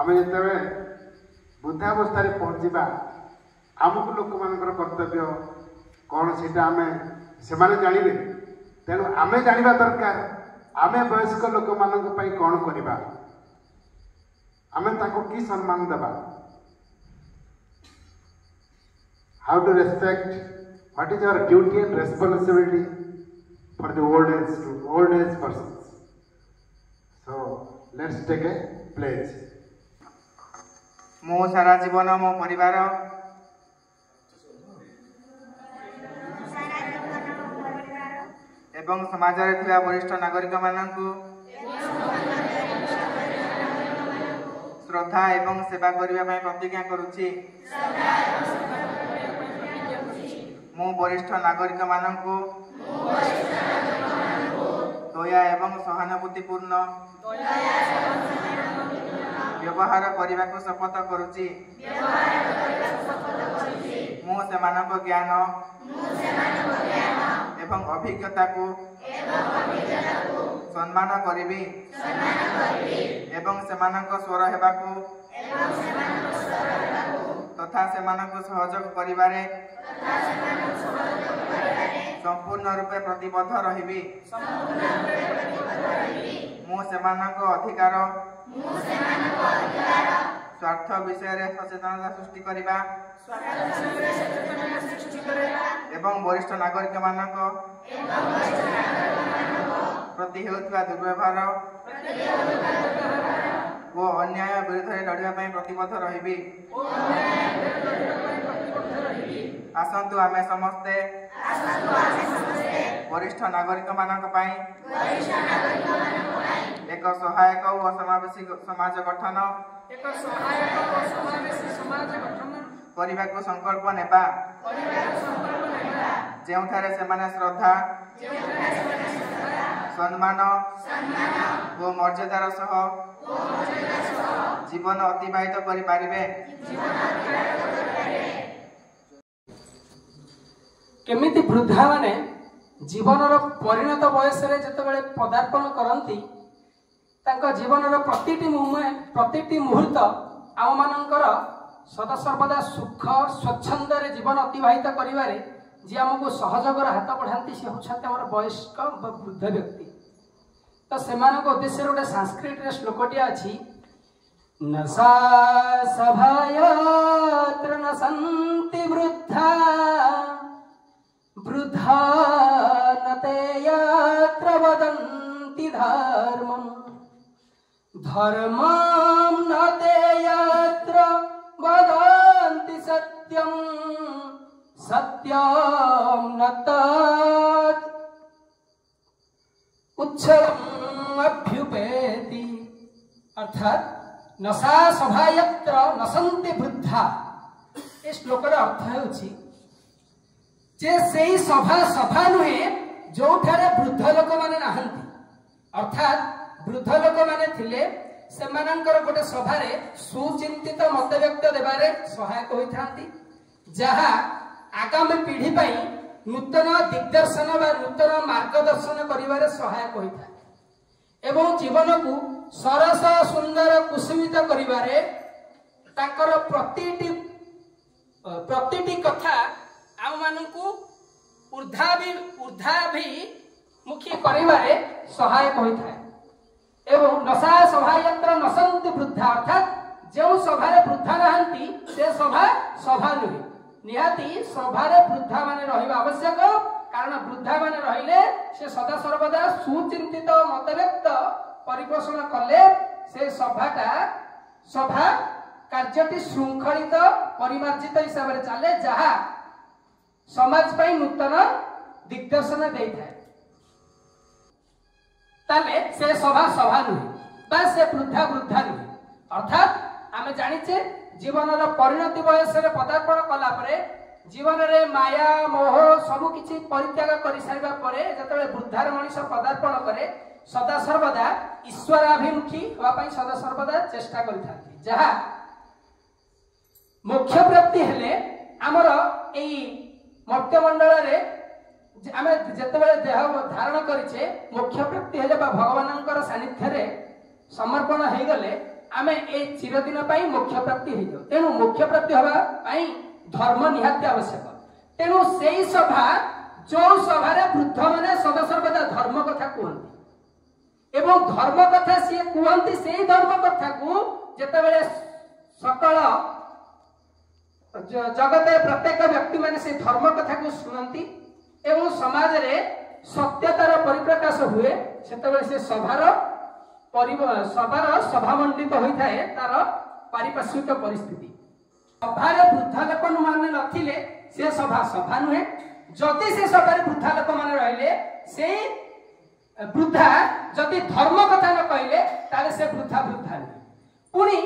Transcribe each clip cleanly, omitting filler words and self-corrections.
आम जो वृद्धावस्था पहुँचा आमको लोक मान कर्तव्य कौन से जानवे तेणु आम जाना दरकार आम वयस्क लोक मान कौन करवा आम कि सम्मान देवा how to respect what is our duty and responsibility for the old age persons so let's take a pledge मो सारा जीवन मो परिवार एवं समाज रे थिबा वरिष्ठ नागरिक माननकु श्रद्धा एवं सेवा करिबा पई प्रतिज्ञा करूछि मो वरिष्ठ नागरिक माननकु दया एवं सहानुभूतिपूर्ण व्यवहार करने को शपथ करुच्ची मु सेमानक ज्ञान एवं अभिज्ञता को सम्मान करिबी एवं सेमानक स्वर हेबाकू तथा सेमानक सहयोग करिबारे संपूर्ण रूपे प्रतिबद्ध रहिबी मु सेमानक अधिकार स्वार्थ विषय सचेतनता सृष्टि करिबा एवं वरिष्ठ नागरिक मानक प्रति हेउଥିବା दुर्व्यवहार वो अन्याय विरुद्ध लड़िया प्रतिबद्ध रहिबी आसंतु आमे समस्ते वरिष्ठ नागरिक मानक पई एक सहायक और समावेशी समाज गठन करने को संकल्प नेबा जेउठारे सेमाने श्रद्धा सम्मान और मर्यादार सह जीवन अतिबाहित करि पारिबे केमिति वृद्धा माने जीवनर परिणत बयस रे जतबेले पदार्पण करंती तांको जीवनर प्रतिटी मुहूर्त आम मानकर सदा सर्वदा सुख स्वच्छंद रे जीवन अतिबाहित करिवारे जे हमको सहयोगर हाथ बढ़ाती से होछन्ते हमर वयस्क वृद्ध व्यक्ति तो सेमानक उद्देश्य गोटे संस्कृत रे श्लोकटिया अछि नसा सभायत्र नसन्ति वृद्धा वृद्धा नते यत्र वदन्ति धर्मम् धर्मं नते यत्र वदन्ति सत्यं सत्यं न तत् उच्छलम् अभ्युपेति अर्थात नसा सभायत्र नसन्ति वृद्धा ए श्लोकर अर्थ हेउछि जे सेई सभा नुहे जोठारे वृद्ध लोक माने नाहंती अर्थात वृद्ध लोक माने थिले सेमानंकर गोटे सभारे सुचिंतित मत व्यक्त देबारे सहायक होइथांती जहा आगामी पीढ़ी पई नूतन दिग्दर्शन बा नूतन मार्गदर्शन करिवारे सहायक होइथा एवं जीवन को सरस सुंदर कुसुमित करिवारे ताकर प्रतिटी कथा आम मानकू ऊर्धाभिमुखी करिवारे सहायक होइथा एवं नशा सभायत्र नसन्ति वृद्धा अर्थात जो सभारे वृद्धा नहांती से सभा नुहे निहाती सभारे वृद्धा माने रहिबा आवश्यक कारण वृद्धा माने रहिले से सदा सर्वदा सुचिंतित मत व्यक्त परिपोषण कले से सभा कार्यटी श्रृंखलित परिमार्जित हिसाब से चले जहा समाज पई नूतन दिग्दर्शन देइथाय ताले से सभा नुहे बा से वृद्धा नुहे अर्थात आमे जानिचे जीवनर परिणति बयस रे पदार्पण कला परे जीवन रे माया मोह सबु किछि परित्याग करि सारिबा परे जतबे वृद्धार मनीष पदार्पण करे सदा सर्वदा ईश्वराभिमुखी होवा पई सदा सर्वदा चेष्टा करिथांती जहा मोक्ष प्राप्ति हेले हमर एई मर्त्यमंडल रे आमे जतबेले देह धारण करिछे मोक्ष प्राप्ति हेले बा भगवानंकर सानिध्य रे समर्पण हे गले आमे ए चिरदिन पाई मोक्ष प्राप्ति हो जाऊ। तेणु मोक्ष प्राप्ति हवा पाई धर्म निहाती आवश्यक। तेणु सेई सभा जो सभा वृद्ध माने सदा सर्वदा धर्म कथा कहते एवं धर्म कथा सी कहते से धर्म कथा को जेतेबेले सकल जगत प्रत्येक व्यक्ति माने से धर्म कथा को शुणती एवं समाज रे सत्यतार परिप्रकाश हुए सेतेबेले से सभार सभामंडित होता है तार पारिपार्श्विक परिस्थिति। सभार वृद्धा लोक माने नथिले से सभा सभा नुहे। जदि से सभार वृद्धा लोक माने रहिले से वृद्धा जदि धर्म कथा न कहले ताले से वृद्धा वृद्धा नुहे। पुणी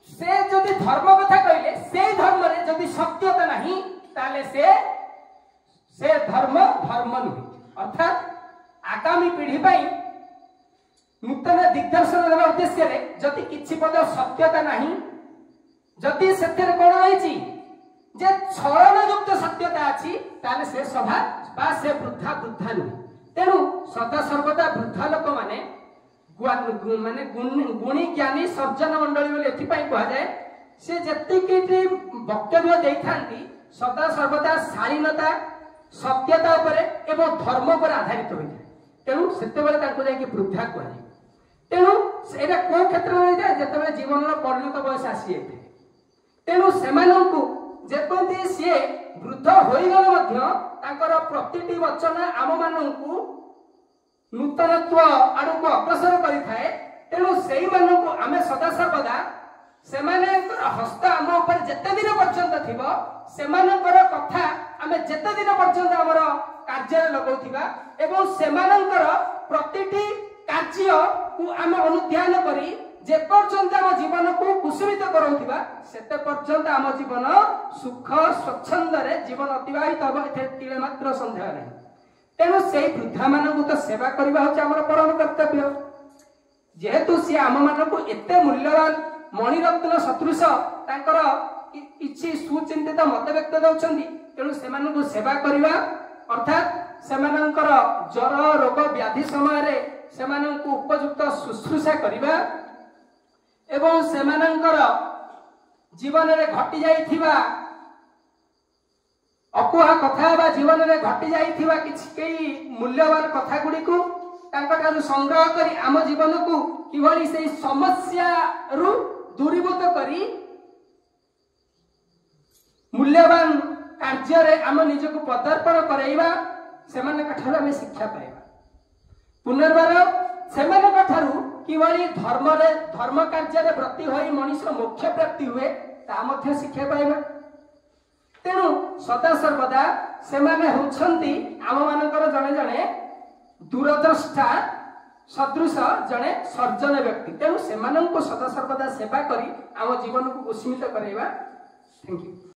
से जदि धर्म कथा कहले से धर्म रे जदि सत्यता नहीं ताले से धर्म धर्म नुहे। अर्थात आगामी पीढ़ी पाई नूतन दिग्दर्शन देवा उद्देश्य रे जदि किछि पद सत्यता नहीं जदि सत्यर कोन होईची जे छलन युक्त सत्यता अछि ताले से सभा बा से वृद्धा वृद्धा नुहे। तेणु सदा सर्वदा वृद्धा लोक माने माने गुणी ज्ञानी सर्जन मंडली बोले एथि पई कहा जाए से जतिकि वक्तव्य देखांती सदा सर्वदा शालीनता सत्यता उपरे एवं धर्म पर आधारित होइଥାଏ। तेणु सेते बेले ताको जाय कि वृद्धा कहा जाय। तेणु एटा को क्षेत्र में जाय जेते जीवन परिणत बयस आसी जाय। तेणु सेमानंकु जेपंती से वृद्ध होइगले मध्य तांकर प्रतिटी वचन आम मानंकु नूतनत्व आड़क अग्रसर करिଥାଏ। तेणु सेई मानंकु आमे सदा सर्वदा सेमानंकर हस्त आम ऊपर जेते दिन पर्यंत थिबो सेमानंकर कथा आमे जेते दिन पर्यंत हमर कार्य लगौथिबा एवं सेमानंकर प्रतिटी कार्य को आमे अनुध्यान करी जे पर्यंत आम जीवन को कुसुमित करौथिबा सेते पर्यंत आम जीवन सुख स्वच्छंद रे जीवन अतिबाहित हो एते मात्र संदेह नहीं। तेणु से वृद्धा मानक तो सेवा करबा होचे हमर परम कर्तव्य। जेहेतु सी आम मानक एते मूल्यवान मणिरत्न सदृश तांकर किछि सुचिंतित मत व्यक्त दउछंदी। तेणु से मानक सेवा करबा अर्थात से मानकर जर रोग व्याधि समय रे से मानक उपयुक्त शुश्रूषा करबा एवं से मानकर जीवन रे घटी जाइथिबा अकुहा कथा बा जीवन रे घटी जाइथिबा किछि केई मूल्यवान कथा गुडी को तांका ठारू संग्रह करी आम जीवन को किभली से समस्या रु दूरीभूत करी मूल्यवान कार्य रे आम निजको पदार्पण करैबा सेमान ठारू आमे शिक्षा पाइबा। पुनर्बार सेमान ठारू किभली धर्म कार्य रे व्रती होई मनुष्य मोक्ष प्राप्ति हुए ता मध्य शिक्षा पाइबा। तेणु सदा सर्वदा सेमाने होछंती आम मानकर जने जने दूरद्रष्टा सदृश जने सर्जन व्यक्ति। तेणु सेमानंको सदा सर्वदा सेवा करी आम जीवन को कुसुमित करैबा। Thank you.